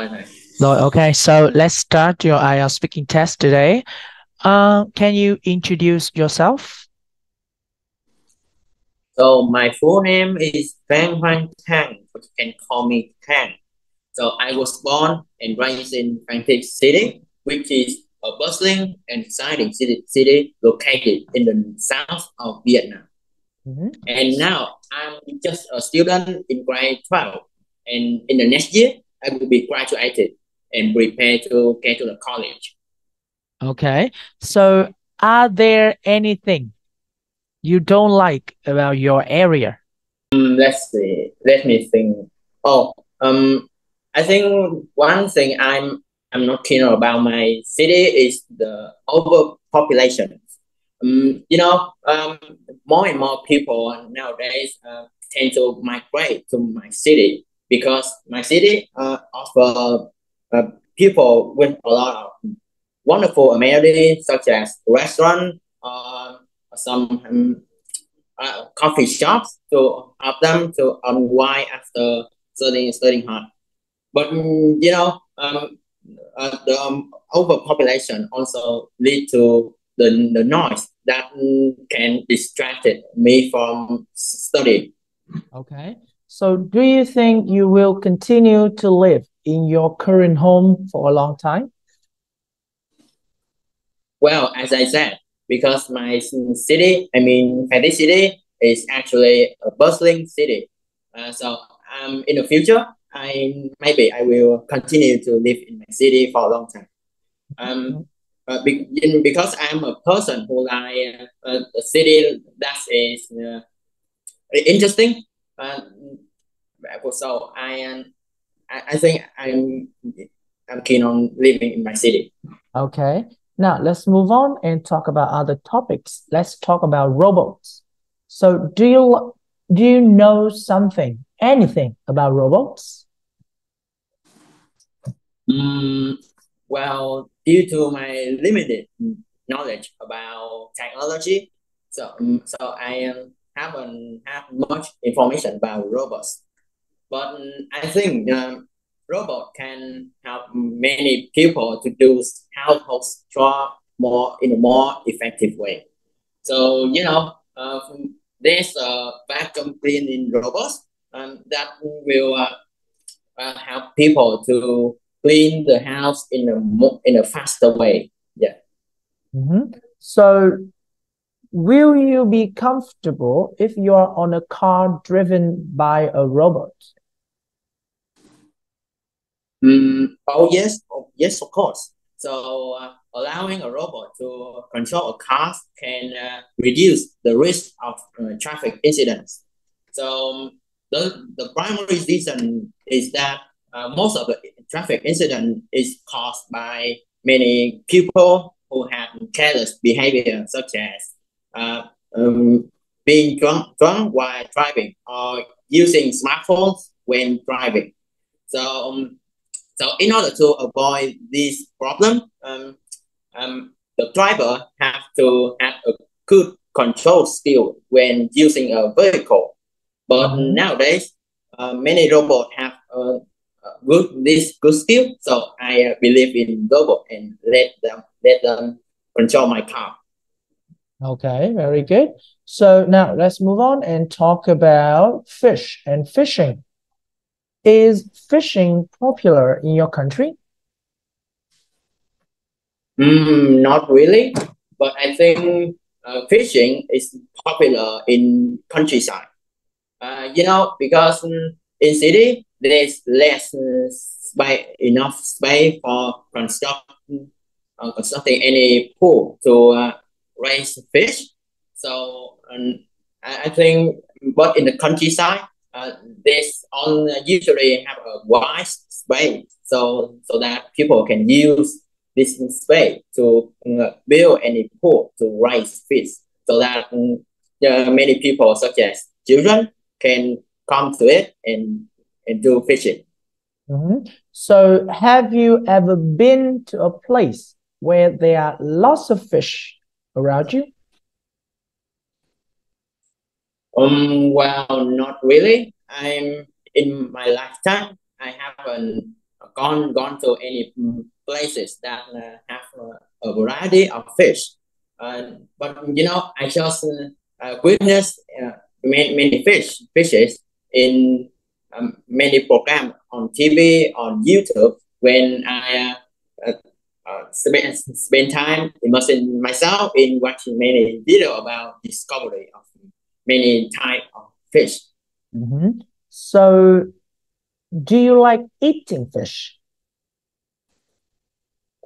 Rồi thầy. Rồi, okay, so let's start your IELTS speaking test today. Can you introduce yourself? So my full name is Van Hoang Thang, but you can call me Thang. So I was born and raised in Phan City, which is a bustling and exciting city located in the south of Vietnam. And now I'm just a student in grade 12. And in the next year, I will be graduated and prepare to get to the college. Okay, so are there anything you don't like about your area? Let's see. Let me think. I think one thing I'm not keen about my city is the overpopulation. More and more people nowadays tend to migrate to my city because my city offer people with a lot of wonderful amenities such as restaurant, some coffee shops to help them to unwind after studying hard. But the overpopulation also lead to the noise that can distract me from studying. Okay, so do you think you will continue to live in your current home for a long time? Well, as I said, because my city, Phan City, is actually a bustling city. So in the future, I will continue to live in my city for a long time. Because I'm a person who like a city that is interesting. So I think I'm keen on living in my city. Okay, now let's move on and talk about other topics. Let's talk about robots. So do you know anything about robots? Well, due to my limited knowledge about technology, so I haven't have much information about robots. But I think robot can help many people to do household chore in a more effective way. So there's a vacuum cleaning robots that will help people to clean the house in a faster way. Yeah. So will you be comfortable if you are on a car driven by a robot? Oh yes, of course. So allowing a robot to control a car can reduce the risk of traffic incidents. So the primary reason is that most of the traffic incident is caused by many people who have careless behavior, such as being drunk while driving or using smartphones when driving. So in order to avoid this problem, the driver have to have a good control skill when using a vehicle. But nowadays, many robots have good skill. So I believe in robot and let them control my car. Okay, very good. So now let's move on and talk about fish and fishing. Is fishing popular in your country? Not really, but I think fishing is popular in countryside. Because in city there's less enough space for constructing any pool to raise fish. So I think, but in the countryside, this usually have a wide space, so that people can use this space to build any pool to raise fish, so that many people, such as children, can come to it and do fishing. So have you ever been to a place where there are lots of fish around you? Well, not really. In my lifetime, I haven't gone to any places that have a variety of fish. But I just witnessed many fishes in many programs on TV, on YouTube. When I spend time immersing myself in watching many videos about discovery of many type of fish. So, do you like eating fish?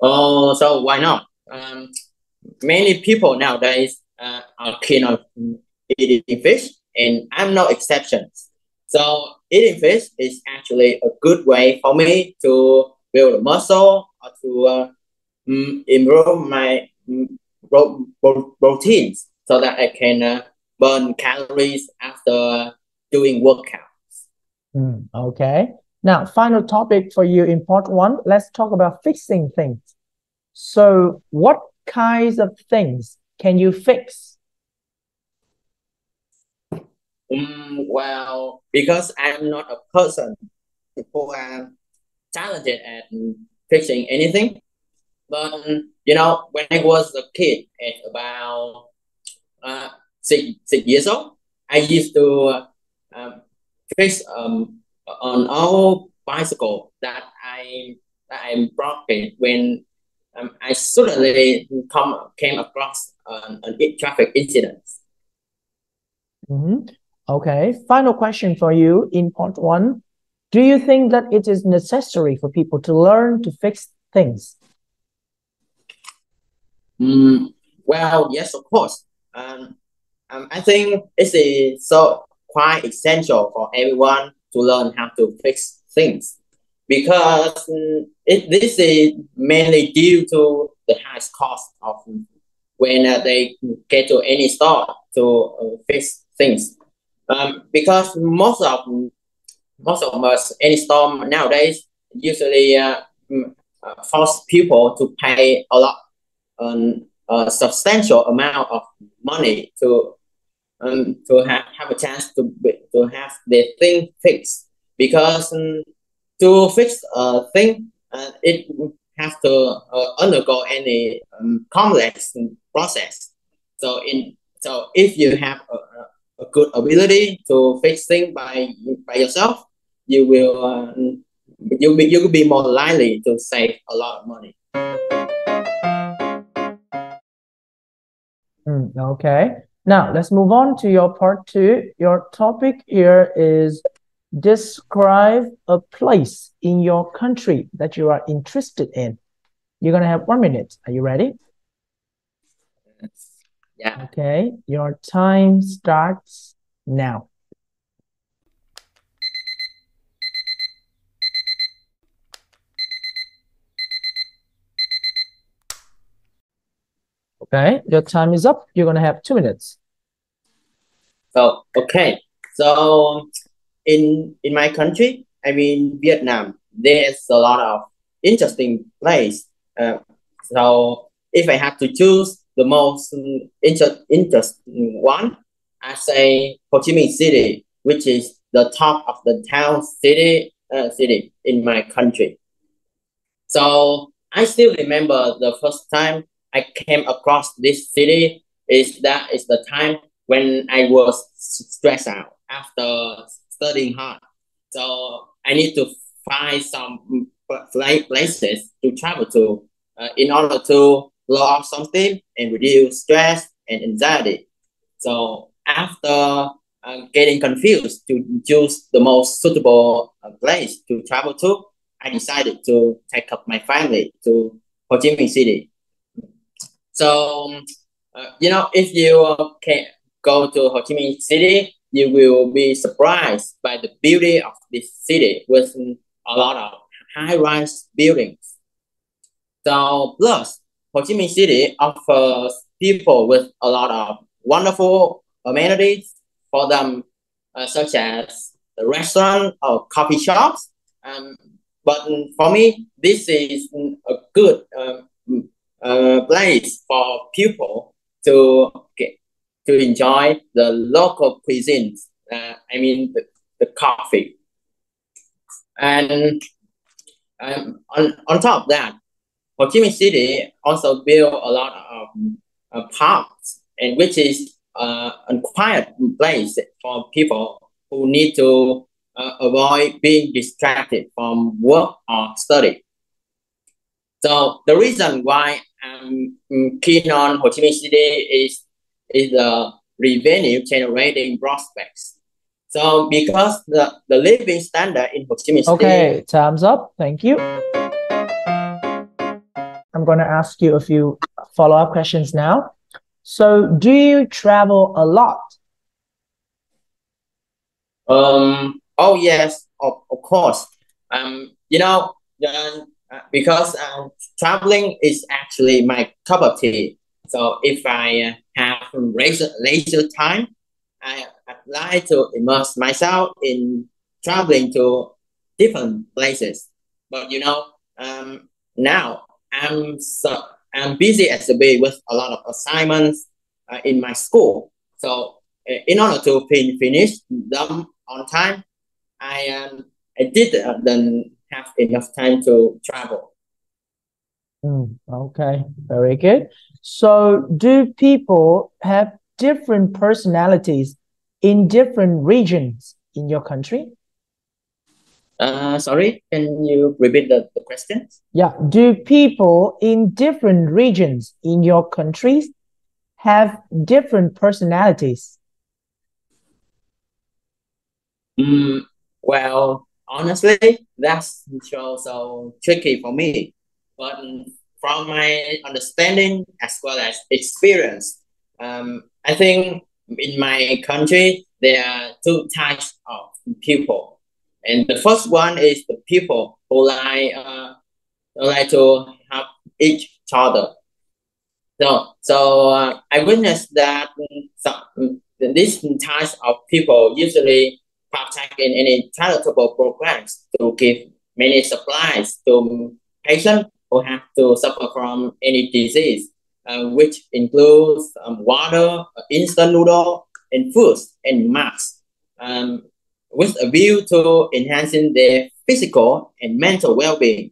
Oh, so why not? Many people nowadays are keen on eating fish, and I'm no exception. So eating fish is actually a good way for me to build a muscle or to improve my proteins so that I can burn calories after doing workouts. Okay. Now, final topic for you in part 1. Let's talk about fixing things. So, what kinds of things can you fix? Well, because I'm not a person who are talented at fixing anything, but when I was a kid at about 6 years old, I used to fix an old bicycle that I broken when I suddenly came across an traffic incident. Okay, final question for you in part 1. Do you think that it is necessary for people to learn to fix things? Well, yes, of course. I think it's so quite essential for everyone to learn how to fix things, because this is mainly due to the highest cost of when they get to any store to fix things. Because most of us, any store nowadays usually force people to pay a lot, a substantial amount of money to have a chance to have their thing fixed, because to fix a thing it has to undergo any complex process. So if you have a good ability to fix things by yourself, you will be more likely to save a lot of money. Okay. Now, let's move on to your part 2. Your topic here is describe a place in your country that you are interested in. You're going to have 1 minute. Are you ready? Yeah. Okay. Your time starts now. Okay. Your time is up. You're going to have 2 minutes. So, okay. So in my country, I mean Vietnam, there's a lot of interesting place. So if I have to choose the most interesting one, I say Ho Chi Minh City, which is the top of the town city in my country. So I still remember the first time I came across this city is the time when I was stressed out after studying hard. So I need to find some places to travel to in order to blow off something and reduce stress and anxiety. So after getting confused to choose the most suitable place to travel to, I decided to take up my family to Ho Chi Minh City. So, if you can go to Ho Chi Minh City, you will be surprised by the beauty of this city with a lot of high-rise buildings. So, plus, Ho Chi Minh City offers people with a lot of wonderful amenities for them, such as the restaurant or coffee shops. But for me, this is a good place for people to enjoy the local cuisines. I mean the coffee. And On top of that, Ho Chi Minh City also built a lot of parks, and which is a quiet place for people who need to avoid being distracted from work or study. So the reason why I'm keen on Ho Chi Minh City is the revenue generating prospects. So because the living standard in Ho Chi Minh City. Okay, time's up. Thank you. I'm going to ask you a few follow-up questions now. So, do you travel a lot? Oh yes, of course. You know, because traveling is actually my cup of tea. So if I have leisure time, I like to immerse myself in traveling to different places. But you know, now I'm busy as a bee with a lot of assignments in my school. So in order to finish them on time, I didn't have enough time to travel. Okay, very good. So, do people have different personalities in different regions in your country? Sorry, can you repeat the question? Yeah, do people in different regions in your countries have different personalities? Well, honestly, that's so tricky for me. But from my understanding as well as experience, I think in my country there are two types of people, and the first one is the people who like to help each other. So I witnessed that these types of people usually partake in any charitable programs to give many supplies to patients who have to suffer from any disease, which includes water, instant noodle, and foods and masks, with a view to enhancing their physical and mental well-being.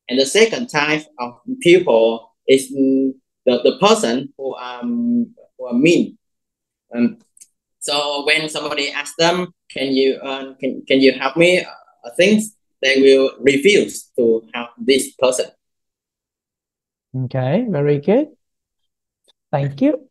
And the second type of people is the person who are mean. So when somebody asks them, can you help me? Things they will refuse to help this person. Okay, very good. Thank you.